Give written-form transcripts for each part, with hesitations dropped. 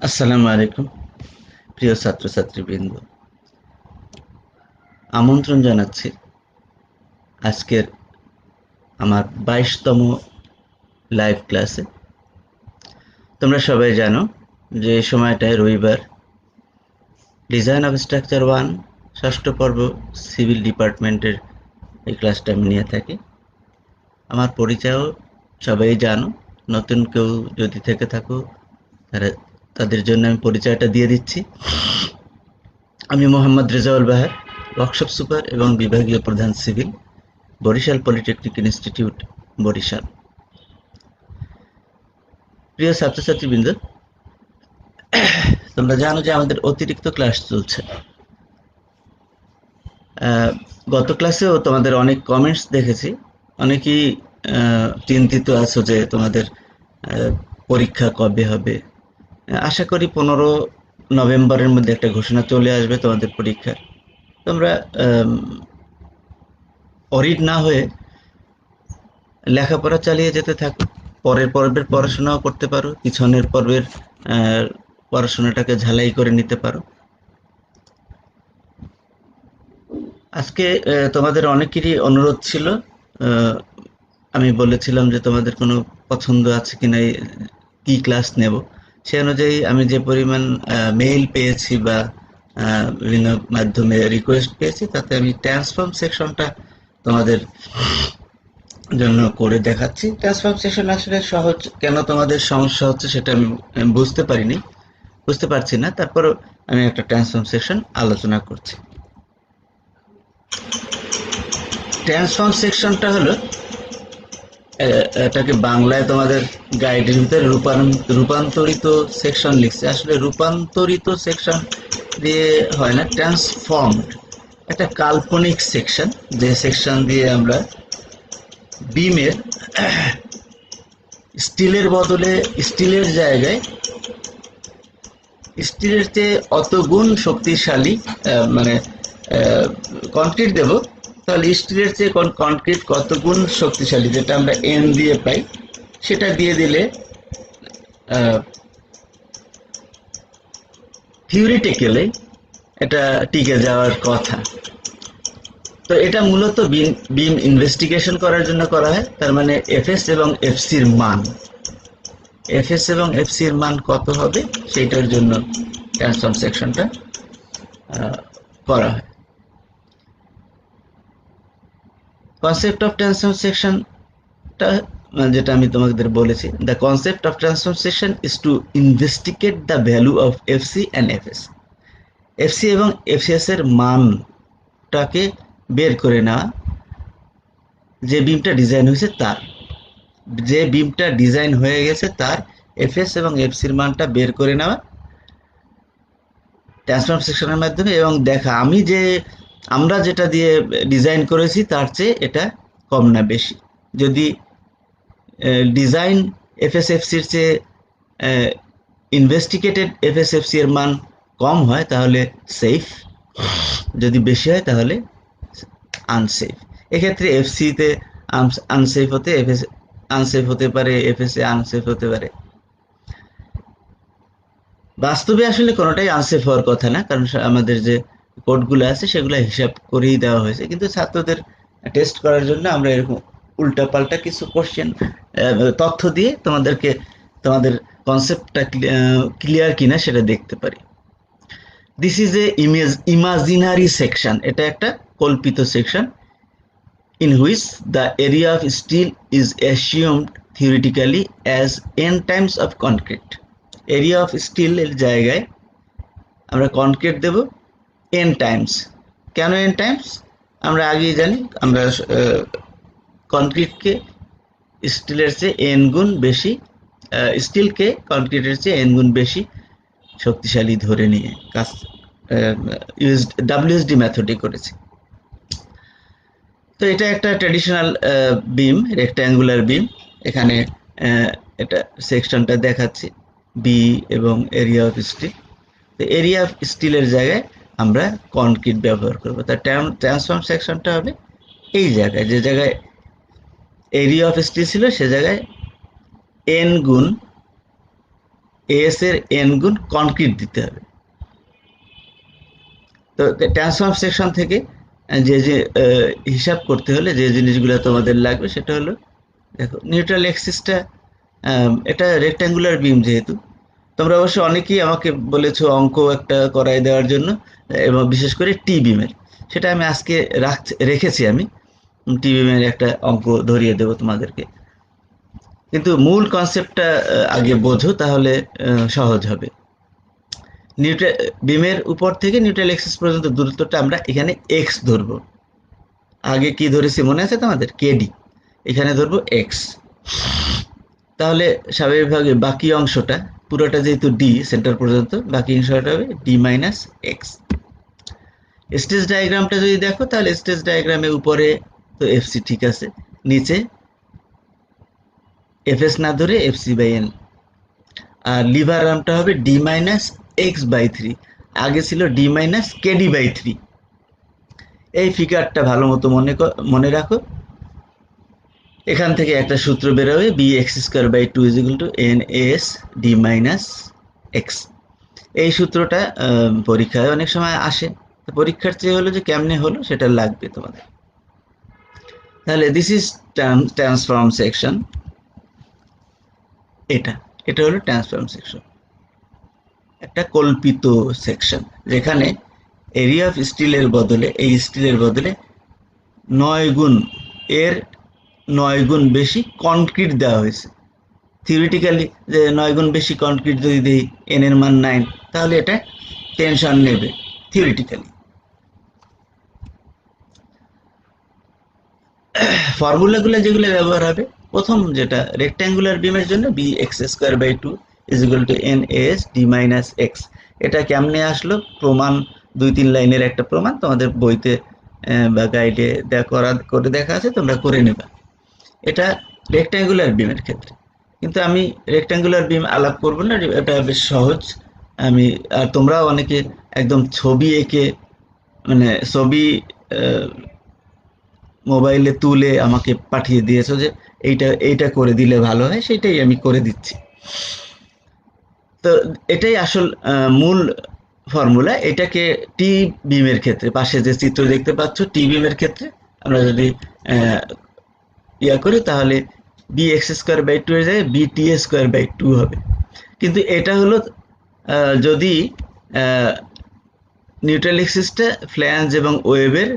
আসসালামু আলাইকুম প্রিয় ছাত্রছাত্রীবৃন্দ, আমন্ত্রণ জানাচ্ছি আজকের আমার 22তম লাইভ ক্লাসে। তোমরা সবাই জানো যে এই সময়টায় রবিবার ডিজাইন অফ স্ট্রাকচার 1 ষষ্ঠ পর্ব সিভিল ডিপার্টমেন্টের এই ক্লাসটা আমি নিয়ে থাকি। আমার পরিচয়ও সবাই জানো, নতুন কেউ যদি থেকে থাকো তারা তাদের জন্য আমি পরিচয়টা দিয়ে দিচ্ছি। আমি মোহাম্মদ রেজাউল বাহার, ওয়ার্কশপ সুপার এবং বিভাগীয় প্রধান civil, Barisal polytechnic institute, Barisal. প্রিয় ছাত্রছাত্রীবৃন্দ, তোমরা জানো যে আমাদের অতিরিক্ত ক্লাস চলছে। গত ক্লাসেও তোমাদের অনেক কমেন্টস দেখেছি, অনেকেই চিন্তিত আছো যে তোমাদের পরীক্ষা কবে হবে। আশা করি 15 নভেম্বরের মধ্যে একটা ঘোষণা চলে আসবে তোমাদের পরীক্ষার। তোমরা অরিড না হয়ে লেখাপড়া চালিয়ে যেতে থাকো, পরের পর্বের পড়াশোনাও করতে পারো, পিছনের পর্বের পড়াশোনাটাকে ঝালাই করে নিতে পারো। আজকে তোমাদের অনেকেরই অনুরোধ ছিল, আমি বলেছিলাম যে তোমাদের কোনো পছন্দ আছে কিনা, কি ক্লাস নেব। সে অনুযায়ী আমি যে পরিমাণ মেইল পেয়েছি বা বিভিন্ন মাধ্যমে রিকোয়েস্ট পেয়েছি, তাতে আমি ট্রান্সফর্ম সেকশনটা তোমাদের জন্য করে দেখাচ্ছি। ট্রান্সফর্ম সেকশন আসলে সহজ, কেন তোমাদের সমস্যা হচ্ছে সেটা আমি বুঝতে পারছি না, তারপরও আমি একটা ট্রান্সফর্ম সেকশন আলোচনা করছি। ট্রান্সফর্ম সেকশনটা হলো, এটাকে বাংলায় তোমাদের গাইডের ভিতরে রূপান্তরিত সেকশন লিখছে। আসলে রূপান্তরিত সেকশন দিয়ে হয় না, ট্রান্সফর্মড একটা কাল্পনিক সেকশন, যে সেকশন দিয়ে আমরা বিমের স্টিলের বদলে স্টিলের জায়গায় স্টিলের চেয়ে অত গুণ শক্তিশালী মানে কনক্রিট দেব, তাহলে স্টিলের চেয়ে কনক্রিট কত গুণ শক্তিশালী, যেটা আমরা এন দিয়ে পাই, সেটা দিয়ে দিলে থিওরিটিক্যালি এটা টিকে যাওয়ার কথা। তো এটা মূলত বিম ইনভেস্টিগেশন করার জন্য করা হয়। তার মানে এফএস এবং এফসির মান, এফএস এবং এফসির মান কত হবে সেইটার জন্য ট্রান্সফর্ম সেকশনটা করা হয়। কনসেপ্ট অফ ট্রান্সফর্ম সেকশনটা যেটা আমি তোমাদের বলেছি, the concept of transform section is to investigate the value of FC and FS. FC এবং এফসিএস এর মানটাকে বের করে নেওয়া, যে বিমটা ডিজাইন হয়েছে তার, যে বিমটা ডিজাইন হয়ে গেছে তার এফএস এবং এফসির মানটা বের করে নেওয়া ট্রান্সফর্ম সেকশনের মাধ্যমে, এবং দেখা আমরা যেটা দিয়ে ডিজাইন করেছি তার চেয়ে এটা কম না বেশি। যদি ডিজাইন এফএসএফসির চেয়ে ইনভেস্টিগেটেড এফএসএফসি এর মান কম হয় তাহলে সেফ, যদি বেশি হয় তাহলে আনসেফ। এক্ষেত্রে এফসিতে আনসেফ হতে এফএস আনসেফ হতে পারে, এফএসএ আনসেফ হতে পারে। বাস্তবে আসলে কোনোটাই আনসেফ হওয়ার কথা না, কারণ আমাদের যে কোডগুলো আছে সেগুলো হিসাব করেই দেওয়া হয়েছে, কিন্তু ছাত্রদের টেস্ট করার জন্য আমরা এরকম উল্টাপাল্টা কিছু কোশ্চেন তথ্য দিয়ে তোমাদের কনসেপ্টটা ক্লিয়ার কিনা সেটা দেখতে পারি। This is a imaginary section, এটা একটা কল্পিত section, in which the area of steel is assumed theoretically as n times of concrete. Area of steel এর জায়গায় আমরা কনক্রিট দেব n টাইমস। কেন n টাইমস আমরা আগেই জানি, আমরা কনক্রিটকে স্টিলের চেয়ে n গুণ বেশি, স্টিলকে কনক্রিটের চেয়ে n গুণ বেশি শক্তিশালী ধরে নিয়ে কাজ ডাব্লিউএসডি মেথডে করেছি। তো এটা একটা ট্র্যাডিশনাল বিম, রেক্ট্যাঙ্গুলার বিম। এখানে এটা সেকশনটা দেখাচ্ছি, বি এবং এরিয়া অফ স্টিল। তো এরিয়া অফ স্টিলের জায়গায় আমরা কনক্রিট ব্যবহার করব। তার ট্রান্সফর্ম সেকশনটা হবে এই জায়গায়, যে জায়গায় এরিয়া অফ স্টিল ছিল সে জায়গায় এন গুণ এস এর এন গুণ কনক্রিট দিতে হবে। তো ট্রান্সফর্ম সেকশন থেকে যে যে হিসাব করতে হলে যে জিনিসগুলো তোমাদের লাগবে সেটা হলো, দেখো নিউট্রাল এক্সিসটা, এটা রেক্ট্যাঙ্গুলার বিম যেহেতু, তোমরা অবশ্য অনেকেই আমাকে বলেছো অঙ্ক একটা করাই দেওয়ার জন্য, এবং বিশেষ করে টি বিমের, সেটা আমি আজকে রেখেছি। আমি টি বিমের একটা অঙ্ক ধরিয়ে দেবো তোমাদেরকে, কিন্তু মূল কনসেপ্টটা আগে বোঝো, তাহলে সহজ হবে। নিউট্রাল বিমের উপর থেকে নিউট্রাল এক্সিস পর্যন্ত দূরত্বটা আমরা এখানে এক্স ধরবো। আগে কি ধরেছি মনে আছে তোমাদের? কেডি, এখানে ধরবো এক্স। তাহলে স্বাভাবিকভাবে বাকি অংশটা, পুরোটা যেহেতু ডি সেন্টার পর্যন্ত, বাকি অংশটা হবে ডি মাইনাস এক্স। স্টেজ ডায়াগ্রামটা যদি দেখো, তাহলে স্টেজ ডায়াগ্রামে উপরে তো এফসি ঠিক আছে, নিচে এফএস না ধরে এফসি বাই এন, আর লিভার আর্মটা হবে D minus X by three, আগে ছিল D minus KD by three. এই ফিগারটা ভালো মতো মনে রাখো। এখান থেকে একটা সূত্র বেরোবে, B X square by two is equal to N S D minus X. এই সূত্রটা পরীক্ষায় অনেক সময় আসে, পরীক্ষার চেয়ে হলো যে কেমনে হলো সেটা লাগবে তোমাদের। তাহলে দিস ইজ ট্রান্সফর্ম সেকশন, এটা এটা হলো ট্রান্সফর্ম সেকশন, একটা কল্পিত সেকশন, যেখানে এরিয়া অফ স্টিলের বদলে, এই স্টিলের বদলে 9 গুণ এর 9 গুণ বেশি কনক্রিট দেওয়া হয়েছে। থিওরিটিক্যালি যে 9 গুণ বেশি কনক্রিট যদি দিই, এন এর মান 9, তাহলে এটা টেনশন নেবে থিওরিটিক্যালি। ফর্মুলাগুলো যেগুলো ব্যবহার হবে, প্রথম যেটা রেক্ট্যাঙ্গুলার বিমের জন্য B X square by two is equal to N S D minus X. এটা কেমনে আসলো? প্রমাণ 2-3 লাইনের একটা প্রমাণ তোমাদের বইতে বা গাইডে করে দেখা আছে, তোমরা করে নেবা। এটা রেক্ট্যাঙ্গুলার বিমের ক্ষেত্রে, কিন্তু আমি রেক্ট্যাঙ্গুলার বিম আলাপ করবো না, এটা বেশ সহজ। আর তোমরাও অনেকে একদম ছবি এঁকে, মানে ছবি মোবাইলে তুলে আমাকে পাঠিয়ে দিয়েছো যে এইটা করে দিলে ভালো হয়, সেটাই আমি করে দিচ্ছি। তো এটাই আসল মূল ফর্মুলা। এটাকে টি বিমের ক্ষেত্রে, পাশে যে চিত্র দেখতে পাচ্ছ, টি বিমের ক্ষেত্রে আমরা যদি করি, তাহলে B X square by two এর জায়গায় B T square by two হবে। কিন্তু এটা হলো যদি নিউট্রাল এক্সিসটা ফ্ল্যাঞ্জ এবং ওয়েভের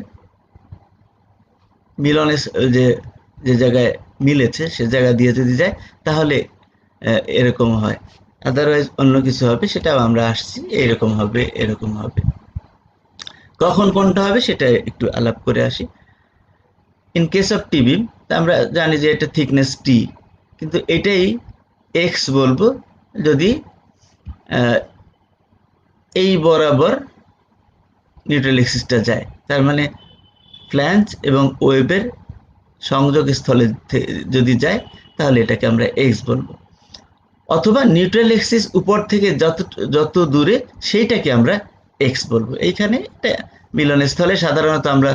মিলনে যে যে জায়গায় মিলেছে সে জায়গা দিয়ে যদি যায়, তাহলে এরকম হয়। আদারওয়াইজ অন্য কিছু হবে, সেটাও আমরা আসছি, এরকম হবে, এরকম হবে। কখন কোনটা হবে সেটা একটু আলাপ করে আসি। ইন কেস অফ টি বিম, আমরা জানি যে এটা থিকনেস টি, কিন্তু এটাই এক্স বলবো যদি এই বরাবর নিউট্রাল এক্সিসটা যায়। তার মানে ফ্ল্যাঞ্জ এবং ওয়েভের সংযোগ স্থলে যদি যায়, তাহলে এটাকে আমরা এক্স বলবো। অথবা নিউট্রাল এক্সিস উপর থেকে যত দূরে, সেইটাকে আমরা এক্স বলবো। এইখানে মিলনস্থলে সাধারণত আমরা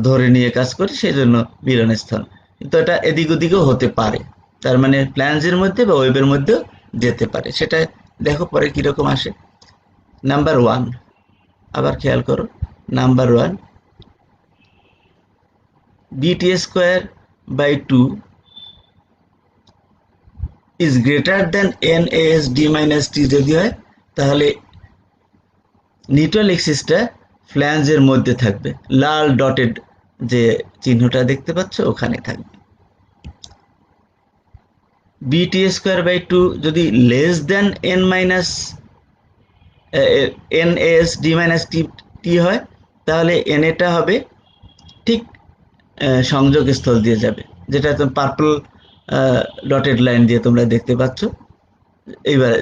ধরে নিয়ে কাজ করি, সেই জন্য মিলনস্থল, কিন্তু এটা এদিক ওদিকেও হতে পারে। তার মানে ফ্ল্যাঞ্জের মধ্যে বা ওয়েভের মধ্যেও যেতে পারে। সেটা দেখো পরে কিরকম আসে। নাম্বার 1, আবার খেয়াল করো, নাম্বার 1, বিটি square by 2 is greater than NAS D minus T যদি হয়, তাহলে নিউট্রাল এক্সিসটা ফ্ল্যাঞ্জের মধ্যে থাকবে, লাল ডটেড যে চিহ্নটা দেখতে পাচ্ছ ওখানে থাকবে। বিটি স্কোয়ার বাই 2 যদি less than NAS D minus T হয়, তাহলে NA হবে ঠিক সংযোগ স্থল দিয়ে যাবে, যেটা পার্পল ডটেড লাইন দিয়ে তোমরা দেখতে পাচ্ছ, এইবার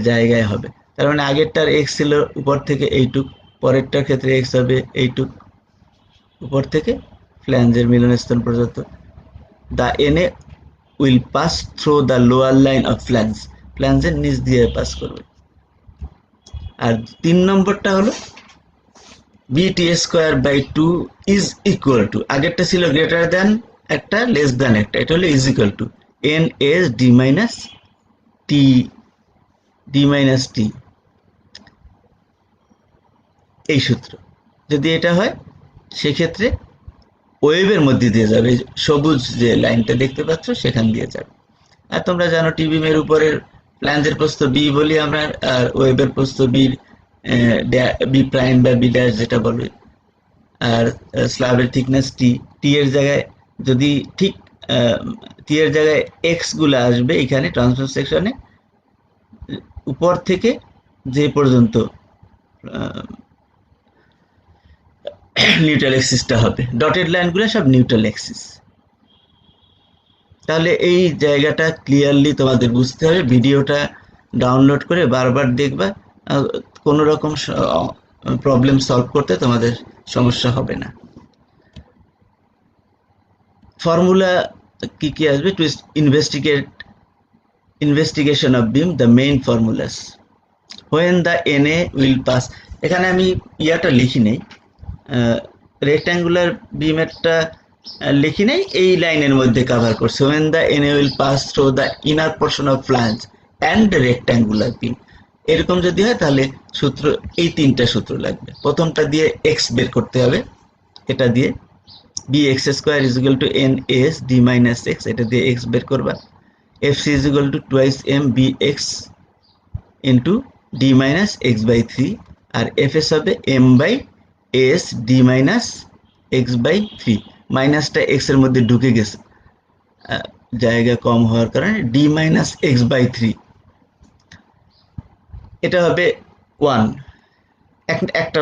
জায়গায় হবে। তার মানে আগেরটার এক্স ছিল উপর থেকে এইটুক, পরেরটার ক্ষেত্রে এক্স হবে এইটুক, উপর থেকে ফ্ল্যাঞ্জের মিলনস্থল পর্যন্ত। The NA will pass through the lower line of ফ্ল্যাঞ্জের নিচ দিয়ে পাস করবে। আর 3 নম্বরটা হলো BT square by 2 is equal to, আগেরটা ছিল গ্রেটার দ্যান একটা, লেস দ্যান একটা, এটা হলো is equal to N S D minus T D minus T, এই সূত্র। যদি এটা হয় সেক্ষেত্রে ওয়েভের মধ্যে দিয়ে যাবে, সবুজ যে লাইনটা দেখতে পাচ্ছ সেখান দিয়ে যাবে। আর তোমরা জানো টি বিমের উপরের ফ্ল্যাঞ্জের প্রস্থ বি বলি আমরা, আর ওয়েভের প্রস্থ বি, বি প্রাইম বা বি ড্যাশ যেটা বলে। আর স্ল্যাবের থিকনেস টি, টি এর জায়গায় যদি ঠিক টি এর জায়গায় এক্স গুলো আসবে এখানে ট্রান্সফার সেকশনে, উপর থেকে যে পর্যন্ত নিউট্রাল এক্সিসটা হবে, ডটেড লাইনগুলো সব নিউট্রাল এক্সিস। তাহলে এই জায়গাটা ক্লিয়ারলি তোমাদের বুঝতে হবে, ভিডিওটা ডাউনলোড করে বারবার দেখবা, কোনো রকম প্রবলেম সলভ করতে তোমাদের সমস্যা হবে না। ফর্মুলা কি কি আসবে? To investigation of beam, the main formulas, when the NA will pass. এখানে আমি ইয়াটা লিখি নেই, রেক্ট্যাঙ্গুলার বিমেরটা লিখি নেই, এই লাইনের মধ্যে কভার করছে। When the NA will pass through the inner portion of flange and rectangular beam, এরকম যদি হয় তাহলে সূত্র, এই তিনটা সূত্র লাগবে। প্রথমটা দিয়ে এক্স বের করতে হবে, এটা দিয়ে B X square is equal to N S D minus X, এটা দিয়ে এক্স বের করবা। F C is equal to twice M B X into D minus X by three, আর এফ এস হবে M by S D minus X by three. মাইনাসটা X এর মধ্যে ঢুকে গেছে জায়গা কম হওয়ার কারণে, D minus X by three, এটা হবে ওয়ান। একটা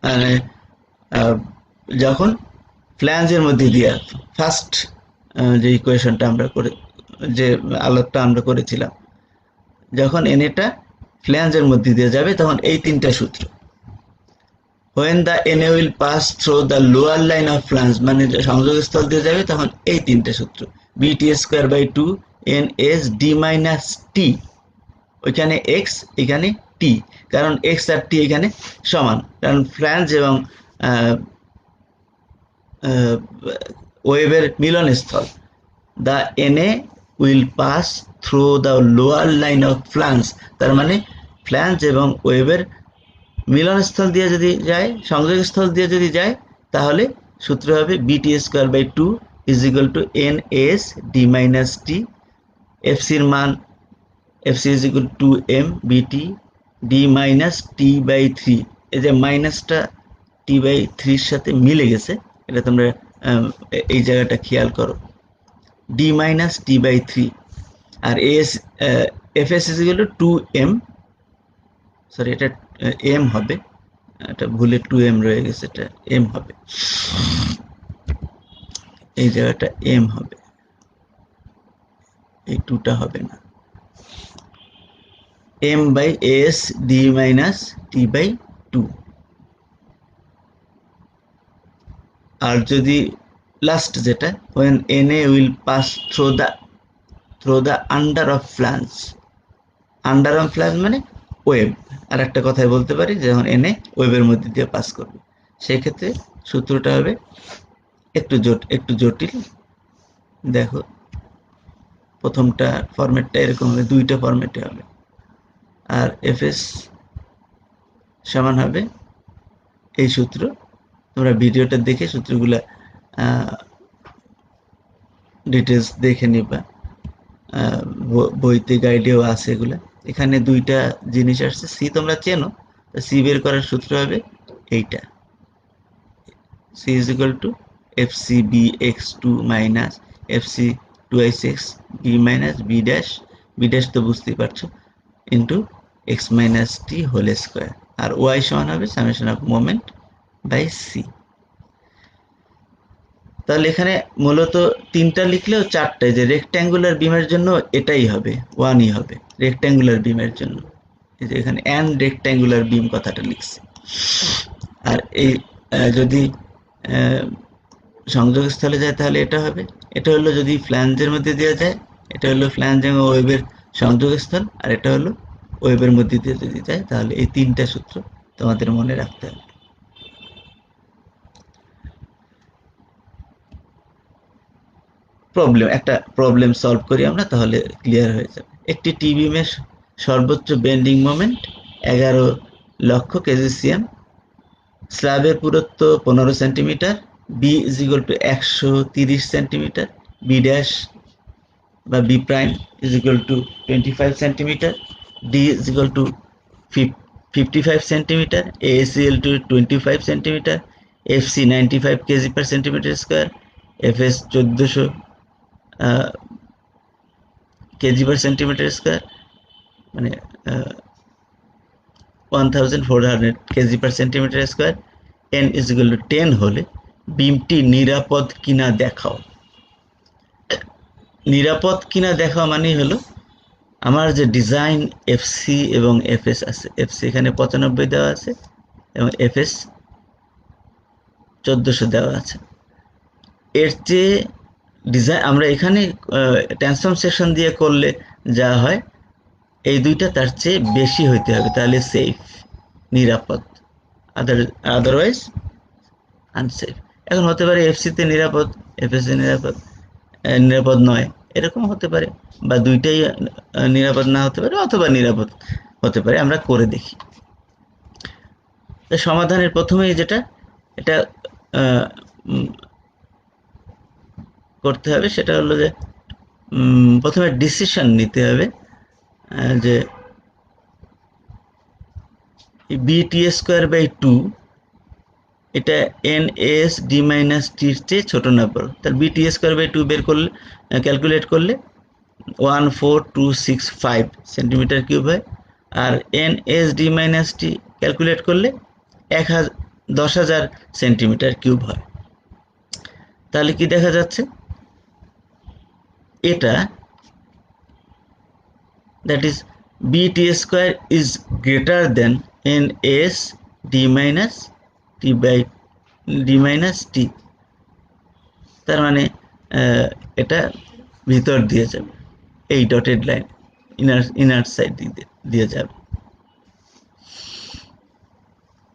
মানে যখন ফ্ল্যাঞ্জের মধ্যে দিয়ে ফার্স্ট যে ইকুয়েশনটা আমরা করে, যে আলোকটা আমরা করেছিলাম, যখন এনএটা ফ্ল্যাঞ্জের মধ্যে দিয়ে যাবে তখন এই তিনটা সূত্র। When the NA will pass through the lower line of flange, মানে সংযোগস্থল দিয়ে যাবে তখন এই তিনটা সূত্র। BT square by two N S D minus T, ওইখানে এক্স এখানে টি, কারণ এক্স আর টি এখানে সমান, কারণ ফ্ল্যাঞ্জ এবং ওয়েভের মিলনস্থল। The NA will pass through the lower line of flange, তার মানে ফ্ল্যাঞ্জ এবং ওয়েভের মিলনস্থল দিয়ে যদি যায়, সংযোগস্থল দিয়ে যদি যায়, তাহলে সূত্র হবে BT square by two is equal to N S D minus T. এফসির মান, FC is equal to M BT D minus T by three, এই যে মাইনাসটা টি বাই থ্রির সাথে মিলে গেছে, এটা তোমরা এই জায়গাটা খেয়াল করো, D minus T by three. আর S F S is equal to two M, sorry এটা এম হবে, এটা ভুলে টু এম রয়ে গেছে, এটা এম হবে, এই জায়গাটা এম হবে, এই টুটা হবে না, M by S D minus T by two. আর যদি লাস্ট যেটা, when Na will pass through the under of flange, under of flange মানে ওয়েভ, আর একটা কথাই বলতে পারি যখন Na ওয়েভের মধ্যে দিয়ে পাস করবে, সেক্ষেত্রে সূত্রটা হবে একটু জটিল। দেখো প্রথমটা ফরম্যাটটা এরকম হবে, দুইটা ফরম্যাটে হবে। আর এফএস সমান হবে এই সূত্র, তোমরা ভিডিওটা দেখে সূত্রগুলা ডিটেলস দেখে নিবা, বইতে গাইডেও আছে এগুলা। এখানে দুইটা জিনিস আসছে, সি তোমরা চেনো, সি বের করার সূত্র হবে এইটা, C is equal to F C B X two minus F C twice X B minus B dash তো বুঝতেই পারছো, into X minus T whole square. আর ওয়াই সমান হবে summation of moment by C. তাহলে এখানে মূলত তিনটা লিখলেও চারটায়, যে রেক্ট্যাঙ্গুলার বিমের জন্য এটাই হবে, ওয়ানই হবে রেক্ট্যাঙ্গুলার বিমের জন্য, এই যে এখানে অ্যান রেক্ট্যাঙ্গুলার বিম কথাটা লিখছে। আর এই যদি সংযোগস্থলে যায় তাহলে এটা হবে, এটা হলো যদি ফ্ল্যাঞ্জের মধ্যে দেওয়া যায়, এটা হলো ফ্ল্যাঞ্জ এবং ওয়েভের সংযোগস্থল, আর এটা হলো ওয়েভের মধ্যে দিয়ে যদি যায়, তাহলে এই তিনটা সূত্র তোমাদের মনে রাখতে হবে। একটা প্রবলেম সলভ করি আমরা, তাহলে ক্লিয়ার হয়ে যাবে। একটি টি বিমের সর্বোচ্চ বেন্ডিং মোমেন্ট 11 লক্ষ কেজিসিএম, স্ল্যাবের পুরুত্ব 15 centimetre, B is equal to 130 centimetre, B dash বা B prime is equal to 25 centimetre, D is equal to 55 centimetre, A is equal to 25 centimetre, FC 95 KG per centimetre square, FS 1400 KG per centimetre square, মানে 1400 KG per centimetre square, N is equal to 10 হলে বিমটি নিরাপদ কিনা দেখাও। নিরাপদ কিনা দেখাও মানে হলো আমার যে ডিজাইন এফসি এবং এফএস আছে, এফসি এখানে 95 দেওয়া আছে এবং এফএস 1400 দেওয়া আছে, এর চেয়ে ডিজাইন আমরা এখানে ট্রান্সফর্ম সেকশন দিয়ে করলে যা হয় এই দুইটা তার চেয়ে বেশি হইতে হবে, তাহলে সেফ, নিরাপদ, আদারওয়াইজ আনসেফ। এখন হতে পারে এফসিতে নিরাপদ, এফএসে নিরাপদ নয়, এরকম হতে পারে, বা দুইটাই নিরাপদ না হতে পারে, অথবা নিরাপদ হতে পারে, আমরা করে দেখি। সমাধানের প্রথমেই যেটা এটা করতে হবে সেটা হলো যে প্রথমে ডিসিশন নিতে হবে যে বিটি স্কোয়ার বাই 2 এটা এন এস ডি মাইনাস টির চেয়ে ছোট না বড়, তাহলে বিটি স্কোয়ার বাই 2 বের করলে ক্যালকুলেট করলে 14265 সেন্টিমিটার কিউব হয়, আর এন এস ডি মাইনাস টি ক্যালকুলেট করলে 10,000 সেন্টিমিটার কিউব হয়। তাহলে কি দেখা যাচ্ছে, এটা that is bt square is greater than ns d minus t by d minus t, তার মানে এটা ভিতর দিয়ে যাবে, এই ডটেড লাইন ইনার সাইড দিয়ে যাবে।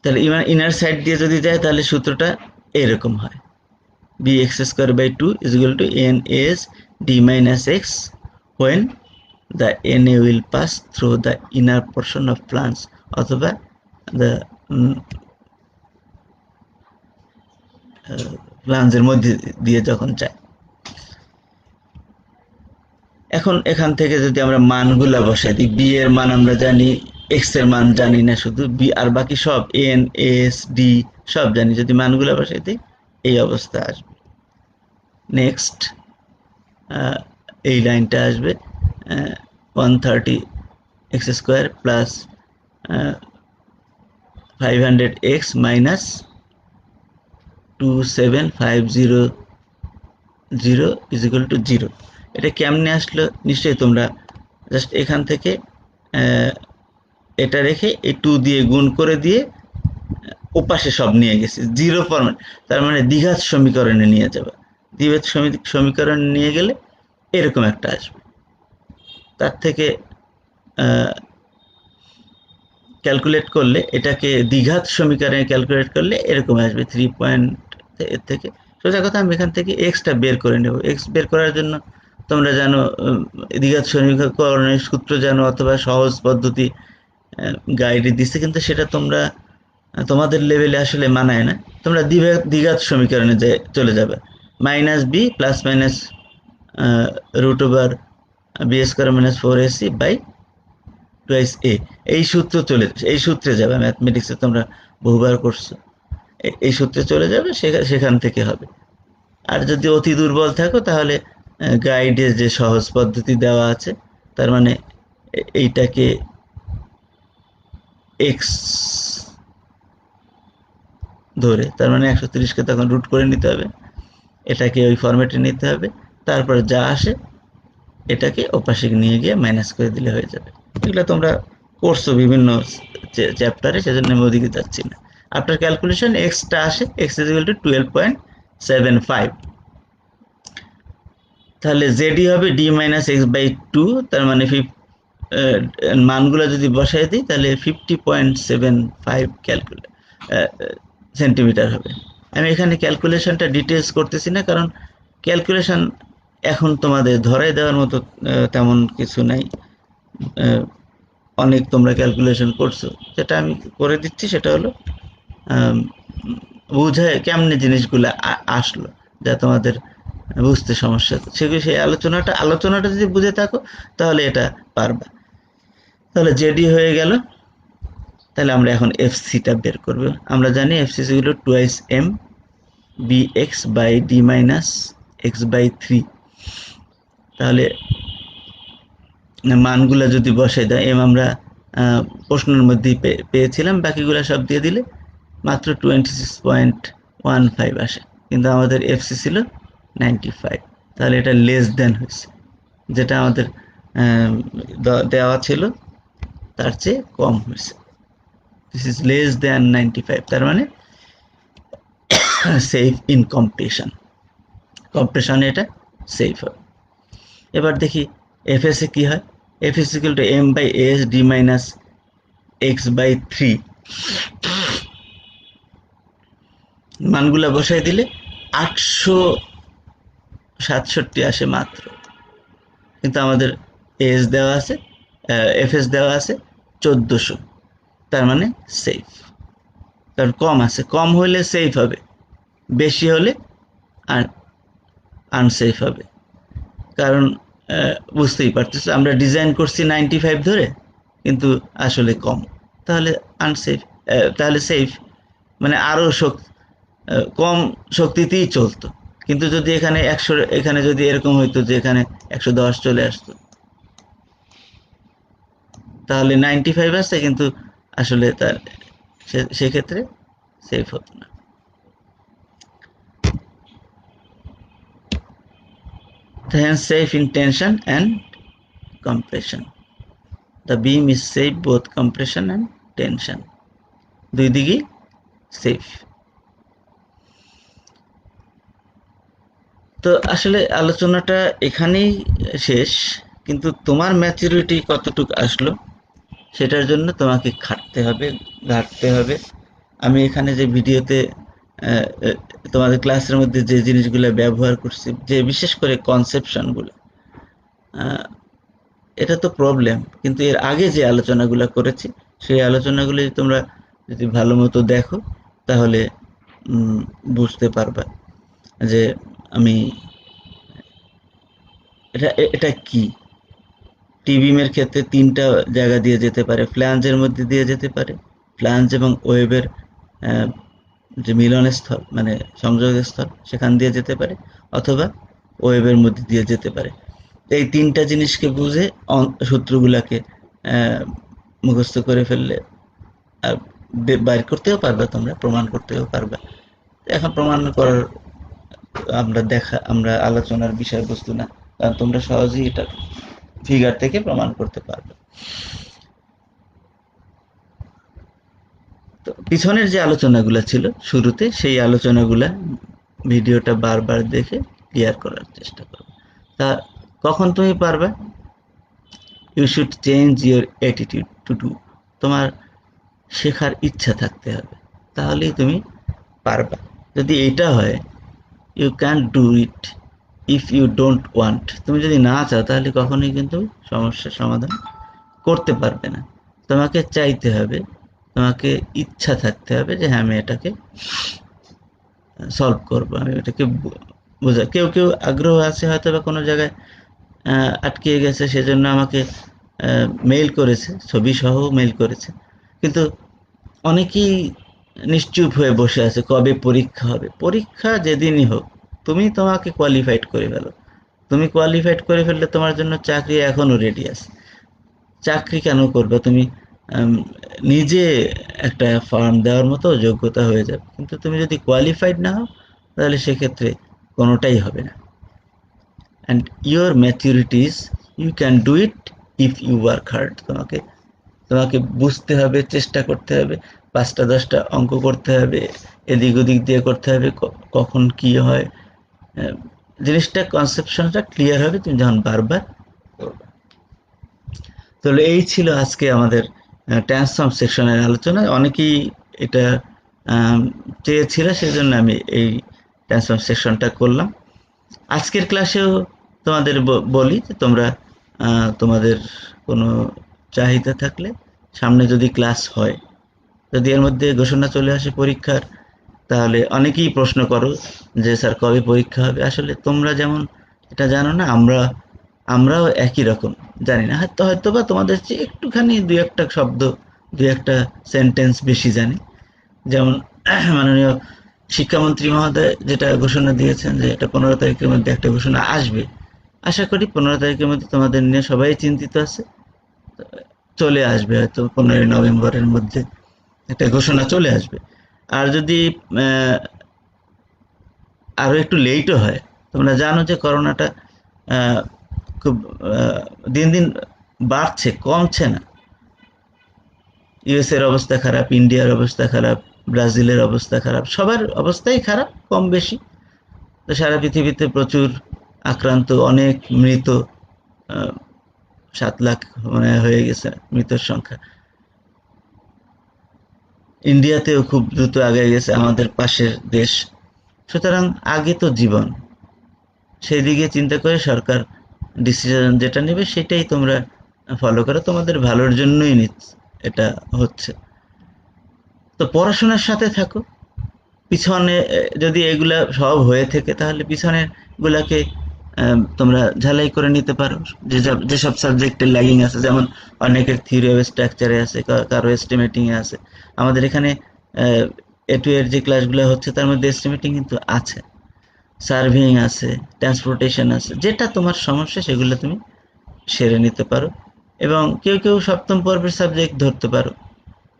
তাহলে ইনার সাইড দিয়ে যদি যায় তাহলে সূত্রটা এরকম হয়, bx square by 2 is equal to ns d minus x when the Na will pass through the inner portion of plants অথবা the plants এর মধ্যে দিয়ে যখন যায়। এখন এখান থেকে যদি আমরা মানগুলা বসাই দিই, বি এর মান আমরা জানি, এক্স এর মান জানি না, শুধু বি, আর বাকি সব এন এস ডি সব জানি, যদি মানগুলা বসাই দিই এই অবস্থা আসবে। নেক্সট এই লাইনটা আসবে 130 x square plus 500 x minus 27500 is equal two 0। এটা কেমনে আসলো নিশ্চয়ই তোমরা জাস্ট এখান থেকে এটা রেখে এই 2 দিয়ে গুণ করে দিয়ে ওপাশে সব নিয়ে গেছি জিরো ফরম্যাট, তার মানে দ্বিঘাত সমীকরণে নিয়ে যাবে, দ্বিঘাত সমীকরণে নিয়ে গেলে এরকম একটা আসবে। তার থেকে ক্যালকুলেট করলে এটাকে দ্বিঘাত সমীকরণে ক্যালকুলেট করলে এরকম আসবে 3 পয়েন্ট এর থেকে। সোজা কথা আমি এখান থেকে এক্সটা বের করে নেব। এক্স বের করার জন্য তোমরা জানো দ্বিঘাত সমীকরণের সূত্র জানো, অথবা সহজ পদ্ধতি গাইডে দিচ্ছে, কিন্তু সেটা তোমরা তোমাদের লেভেলে আসলে মানায় না। তোমরা দ্বিঘাত সমীকরণে চলে যাবে, minus B plus minus root over B square minus 4ac by twice A, এই সূত্রে যাবে। ম্যাথমেটিক্সে তোমরা বহুবার করছো, এই সূত্রে চলে যাবে, সেখান থেকে হবে। আর যদি অতি দুর্বল থাকো তাহলে গাইডে যে সহজ পদ্ধতি দেওয়া আছে, তার মানে এইটাকে এক্স ধরে, তার মানে 130কে তখন রুট করে নিতে হবে, এটাকে ওই ফরম্যাটে নিতে হবে, তারপরে যা আসে এটাকে ওপাশে নিয়ে গিয়ে মাইনাস করে দিলে হয়ে যাবে। এগুলো তোমরা করছো বিভিন্ন চ্যাপ্টারে, সেজন্য আমি ওদিকে যাচ্ছি না। আফটার ক্যালকুলেশন এক্সটা আসে, এক্স ইজ ইকুয়াল টু 12.75, তাহলে জেডি হবে ডি মাইনাস এক্স বাই 2, তার মানে মানগুলো যদি বসাই দিই তাহলে 50.75 সেন্টিমিটার হবে। আমি এখানে ক্যালকুলেশনটা ডিটেলস করতেছি না, কারণ ক্যালকুলেশন এখন তোমাদের ধরাই দেওয়ার মতো তেমন কিছু নাই। অনেক তোমরা ক্যালকুলেশন করছো, যেটা আমি করে দিচ্ছি সেটা হলো আম, বুঝায় কেমনে জিনিসগুলো আসলো, যা তোমাদের বুঝতে সমস্যা হচ্ছে। সেগুলো সেই আলোচনাটা যদি বুঝে থাকো তাহলে এটা পারবা। তাহলে জেডি হয়ে গেল। তাহলে আমরা এখন এফসিটা বের করব। আমরা জানি এফসি হলো twice M B X by D minus X by three. তাহলে মানগুলা যদি বসাই দেয়, এম আমরা প্রশ্নের মধ্যেই পেয়েছিলাম, বাকিগুলা সব দিয়ে দিলে মাত্র 26.15 আসে, কিন্তু আমাদের এফসি ছিল 95। তাহলে এটা লেস দেন হয়েছে, যেটা আমাদের দেওয়া ছিল তার চেয়ে কম হয়েছে। দিস ইজ লেস দেন 95, তার মানে সেফ ইন কম্প্রেশনে এটা সেফ হবে। এবার দেখি এফএস এ কি হয়। F is equal to M by S D minus X by three. মানগুলা বসাই দিলে 867 আসে মাত্র, কিন্তু আমাদের এস দেওয়া আছে, এফএস দেওয়া আছে 1400, তার মানে সেফ। কারণ কম আছে, কম হলে সেফ হবে, বেশি হলে আনসেফ হবে। কারণ বুঝতেই পারতেছো, আমরা ডিজাইন করছি 95 ধরে, কিন্তু আসলে কম, তাহলে আনসেফ, তাহলে সেফ, মানে আরো কম শক্তিতেই চলতো। কিন্তু যদি এখানে 100, এখানে যদি এরকম হইতো যে এখানে 110 চলে আসতো, তাহলে 95 আসছে, কিন্তু আসলে তার সেক্ষেত্রে সেফ হতো না। Hence safe in tension and compression. The beam is safe both compression and tension. দুই দিকেই সেফ। তো আসলে আলোচনাটা এখানেই শেষ, কিন্তু তোমার ম্যাচুরিটি কতটুকু আসলো সেটার জন্য তোমাকে ঘাটতে হবে। আমি এখানে যে ভিডিওতে তোমাদের ক্লাসের মধ্যে যে জিনিসগুলো ব্যবহার করছি, যে বিশেষ করে কনসেপশনগুলো, এটা তো প্রবলেম, কিন্তু এর আগে যে আলোচনাগুলো করেছি সেই আলোচনাগুলি তোমরা যদি ভালো মতো দেখো তাহলে বুঝতে পারবা যে আমি এটা কি। টি-বিমের ক্ষেত্রে ৩টা জায়গা দিয়ে যেতে পারে, ফ্ল্যাঞ্জের মধ্যে দিয়ে যেতে পারে, ফ্ল্যাঞ্জ এবং ওয়েবের যে মিলনস্থল মানে সংযোগস্থল সেখান দিয়ে যেতে পারে, অথবা ওয়েবের মধ্যে দিয়ে যেতে পারে। এই ৩টা জিনিসকে বুঝে সূত্রগুলাকে মুখস্থ করে ফেললে বাইর করতেও পারবে, তোমরা প্রমাণ করতেও পারবে। এখন প্রমাণ করার আমরা আলোচনার বিষয়বস্তু না, কারণ তোমরা সহজেই এটা ফিগার থেকে প্রমাণ করতে পারবে। তো পিছনের যে আলোচনাগুলো ছিল শুরুতে, সেই আলোচনাগুলা ভিডিওটা বারবার দেখে ক্লিয়ার করার চেষ্টা করো। তা কখন তুমি পারবে? You should change your attitude to do. তোমার শেখার ইচ্ছা থাকতে হবে, তাহলেই তুমি পারবা। যদি এটা হয়, you can do it if you don't want, তুমি যদি না চাও তাহলে কখনোই কিন্তু সমস্যার সমাধান করতে পারবে না। তোমাকে চাইতে হবে, তোমাকে ইচ্ছা থাকতে হবে যে হ্যাঁ আমি এটাকে সলভ করবো, আমি এটাকে বোঝা। কেউ কেউ আগ্রহ আছে হয়তো বা কোনো জায়গায় আটকে গেছে, সেজন্য আমাকে মেইল করেছে, ছবি সহ মেইল করেছে, কিন্তু অনেকেই নিশ্চুপ হয়ে বসে আছে কবে পরীক্ষা হবে। পরীক্ষা যেদিনই হোক, তুমি তোমাকে কোয়ালিফাইড করে ফেলো। তুমি কোয়ালিফাইড করে ফেললে তোমার জন্য চাকরি এখনো রেডি আছে। চাকরি কেন করবে তুমি? নিজে একটা ফার্ম দেওয়ার মতো যোগ্যতা হয়ে যাবে, কিন্তু তুমি যদি কোয়ালিফাইড না হও তাহলে সেক্ষেত্রে কোনোটাই হবে না। And your maturities, you can do it if you work hard. তোমাকে বুঝতে হবে, চেষ্টা করতে হবে, 5টা 10টা অঙ্ক করতে হবে, এদিক ওদিক দিয়ে করতে হবে, কখন কি হয় জিনিসটা কনসেপশনটা ক্লিয়ার হবে তুমি যখন বারবার করবে। তাহলে এই ছিল আজকে আমাদের ট্রান্সফর্ম সেকশনের আলোচনা। অনেকেই এটা চেয়েছিল, সেজন্য আমি এই ট্রান্সফর্ম সেকশনটা করলাম। আজকের ক্লাসেও তোমাদের বলি যে তোমরা তোমাদের কোনো চাহিদা থাকলে সামনে যদি ক্লাস হয়, যদি এর মধ্যে ঘোষণা চলে আসে পরীক্ষার, তাহলে অনেকেই প্রশ্ন করো যে স্যার কবে পরীক্ষা হবে। আসলে তোমরা যেমন এটা জানো না, আমরাও একই রকম জানি না, হয়তো বা তোমাদের চেয়ে একটুখানি দুই একটা শব্দ, দুই একটা সেন্টেন্স বেশি জানি। যেমন মাননীয় শিক্ষামন্ত্রী মহোদয় যেটা ঘোষণা দিয়েছেন যে এটা 15 তারিখের মধ্যে একটা ঘোষণা আসবে, আশা করি 15 তারিখের মধ্যে তোমাদের নিয়ে সবাই চিন্তিত আছে, চলে আসবে হয়তো 15ই নভেম্বরের মধ্যে একটা ঘোষণা চলে আসবে। আর যদি আরো একটু লেটও হয়, তোমরা জানো যে করোনাটা আহ, খুব দিন দিন বাড়ছে, কমছে না। ইউএস এর অবস্থা খারাপ, ইন্ডিয়ার অবস্থা খারাপ, ব্রাজিলের অবস্থা খারাপ, সবার অবস্থাই খারাপ কম বেশি। তো সারা পৃথিবীতে প্রচুর আক্রান্ত, অনেক মৃত, 7 লাখ মানে হয়ে গেছে মৃতের সংখ্যা। ইন্ডিয়াতেও খুব দ্রুত আগে গেছে, আমাদের পাশের দেশ। সুতরাং আগে তো জীবন, সেই দিকে চিন্তা করে সরকার ডিসিশন যেটা নেবে সেটাই তোমরা ফলো করো, তোমাদের ভালোর জন্যই এটা হচ্ছে। তো পড়াশোনার সাথে থাকো, পিছনে যদি এগুলা সব হয়ে থাকে তাহলে পিছনের গুলাকে তোমরা ঝালাই করে নিতে পারো। যেসব সাবজেক্টে ল্যাগিং আছে, যেমন অনেকের থিওরি অফ স্ট্রাকচারে আছে, কারো এস্টিমেটিং এ আছে। আমাদের এখানে A2 এর যে ক্লাসগুলো হচ্ছে তার মধ্যে এস্টিমেটিং কিন্তু আছে, সার্ভেইং আছে, ট্রান্সপোর্টেশন আছে। যেটা তোমার সমস্যা সেগুলো তুমি সেরে নিতে পারো। এবং কেউ কেউ সপ্তম পর্বের সাবজেক্ট ধরতে পারো,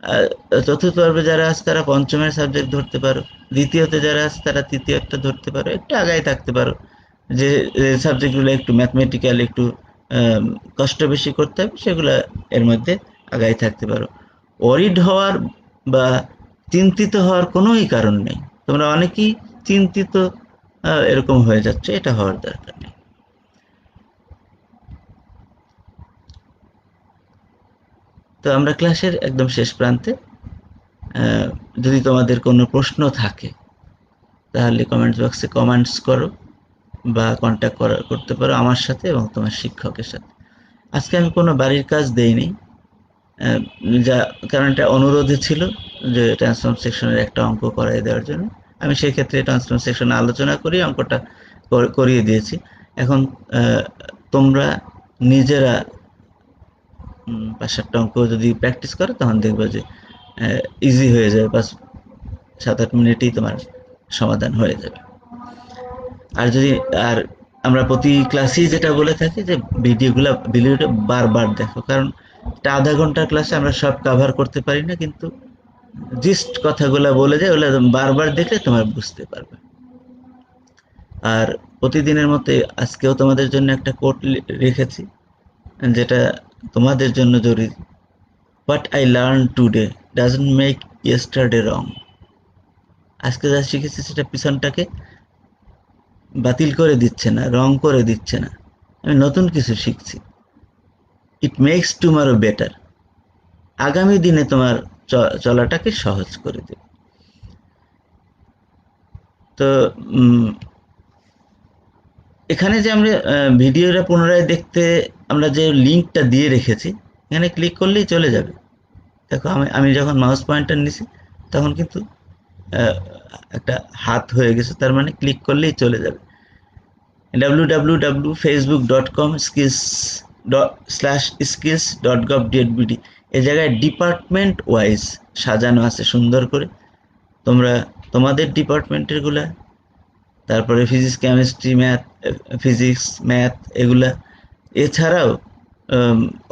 আর চতুর্থ পর্বে যারা আছে তারা পঞ্চমের সাবজেক্ট ধরতে পারো, দ্বিতীয়তে যারা আছে তারা তৃতীয়টা ধরতে পারো, একটু আগায় থাকতে পারো। যে সাবজেক্টগুলো একটু ম্যাথমেটিক্যাল, একটু কষ্ট বেশি করতে হবে, সেগুলো এর মধ্যে আগায় থাকতে পারো। ওরিড হওয়ার বা চিন্তিত হওয়ার কোনোই কারণ নেই। তোমরা অনেকেই চিন্তিত এরকম হয়ে যাচ্ছে, এটা হওয়ার দরকার নেই। তো আমরা ক্লাসের একদম শেষ প্রান্তে। যদি তোমাদের কোনো প্রশ্ন থাকে তাহলে কমেন্টস বক্সে কমেন্টস করো বা কন্ট্যাক্ট করতে পারো আমার সাথে এবং তোমার শিক্ষকের সাথে। আজকে আমি কোনো বাড়ির কাজ দেইনি, আহ, যা কারণ এটা অনুরোধে ছিল যে ট্রান্সফর্ম সেকশনের একটা অঙ্ক করাই দেওয়ার জন্য। আমি সেই ক্ষেত্রে ট্রান্সফর্ম সেকশনে আলোচনা করি অঙ্কটা করিয়ে দিয়েছি। এখন তোমরা নিজেরা 5-7টা অঙ্ক যদি প্র্যাকটিস করো তখন দেখবে যে ইজি হয়ে যাবে, 5-7-8 মিনিটেই তোমার সমাধান হয়ে যাবে। আর যদি আর আমরা প্রতি ক্লাসেই যেটা বলে থাকি যে ভিডিওটা বারবার দেখো, কারণ এটা আধা ঘন্টার ক্লাসে আমরা সব কভার করতে পারি না, কিন্তু জিস্ট কথাগুলো বলে যায়, ওগুলো বারবার দেখলে তোমার বুঝতে পারবে। আর প্রতিদিনের মতে আজকেও তোমাদের জন্য একটা কোট রেখেছি, যেটা তোমাদের জন্য জরুরি। What I learn today doesn't make yesterday wrong. আজকে যা শিখেছি সেটা পিছনটাকে বাতিল করে দিচ্ছে না, রং করে দিচ্ছে না। আমি নতুন কিছু শিখছি। It makes tomorrow better. আগামী দিনে তোমার চলাটাকে সহজ করে দেবে। তো এখানে যে আমরা ভিডিওটা পুনরায় দেখতে আমরা যে লিঙ্কটা দিয়ে রেখেছি, এখানে ক্লিক করলেই চলে যাবে। দেখো আমি যখন মাউস পয়েন্টার নিছি তখন কিন্তু একটা হাত হয়ে গেছে, তার মানে ক্লিক করলেই চলে যাবে www.facebook.com/skills.gov.bd। এই জায়গায় ডিপার্টমেন্ট ওয়াইজ সাজানো আছে সুন্দর করে। তোমরা তোমাদের ডিপার্টমেন্টের গুলা, তারপরে ফিজিক্স, কেমিস্ট্রি, ফিজিক্স, ম্যাথ এগুলা, এছাড়াও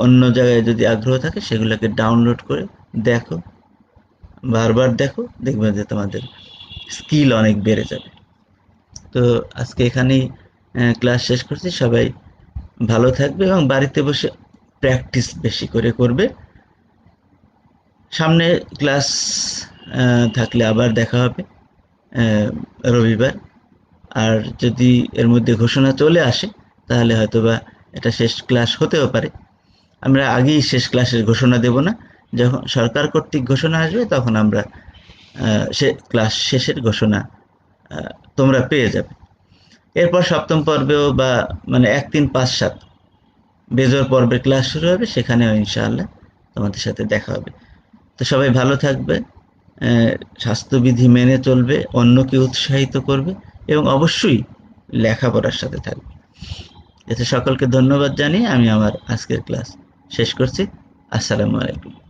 অন্য জায়গায় যদি আগ্রহ থাকে সেগুলোকে ডাউনলোড করে দেখো, বারবার দেখো, দেখবে যে তোমাদের স্কিল অনেক বেড়ে যাবে। তো আজকে এখানেই ক্লাস শেষ করছি। সবাই ভালো থাকবে এবং বাড়িতে বসে প্র্যাকটিস বেশি করে করবে। সামনে ক্লাস থাকলে আবার দেখা হবে রবিবার। আর যদি এর মধ্যে ঘোষণা চলে আসে তাহলে হয়তোবা এটা শেষ ক্লাস হতেও পারে। আমরা আগেই শেষ ক্লাসের ঘোষণা দেব না, যখন সরকার কর্তৃক ঘোষণা আসবে তখন আমরা ক্লাস শেষের ঘোষণা তোমরা পেয়ে যাবে। এরপর সপ্তম পর্বেও বা মানে 1, 3, 5, 7 বেজোর পর্বের ক্লাস শুরু হবে, সেখানেও ইনশাআল্লাহ তোমাদের সাথে দেখা হবে। তো সবাই ভালো থাকবে, স্বাস্থ্যবিধি মেনে চলবে, অন্যকে উৎসাহিত করবে এবং অবশ্যই লেখাপড়ার সাথে থাকবে। এতে সকলকে ধন্যবাদ জানিয়ে আমি আমার আজকের ক্লাস শেষ করছি। আসসালামু আলাইকুম।